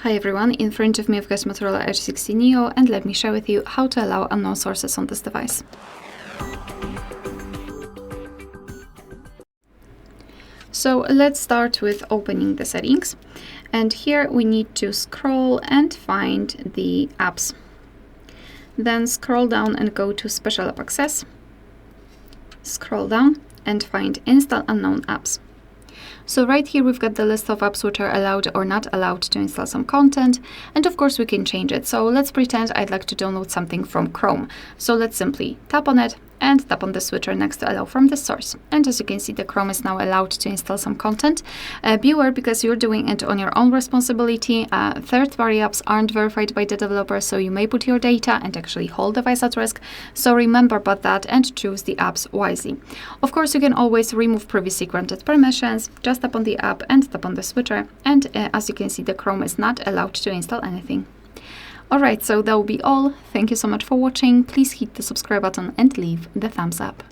Hi everyone, in front of me I've got Motorola Edge 60 Neo, and let me share with you how to allow unknown sources on this device. So let's start with opening the settings, and here we need to scroll and find the apps. Then scroll down and go to Special App Access. Scroll down and find Install Unknown Apps. So right here we've got the list of apps which are allowed or not allowed to install some content, and of course we can change it. So let's pretend I'd like to download something from Chrome. So let's simply tap on it and tap on the switcher next to allow from the source. And as you can see, the Chrome is now allowed to install some content. Beware, because you're doing it on your own responsibility. Third-party apps aren't verified by the developer, so you may put your data and actually whole device at risk. So remember about that and choose the apps wisely. Of course, you can always remove previously granted permissions. Just tap on the app and tap on the switcher. And as you can see, the Chrome is not allowed to install anything. Alright, so that will be all. Thank you so much for watching. Please hit the subscribe button and leave the thumbs up.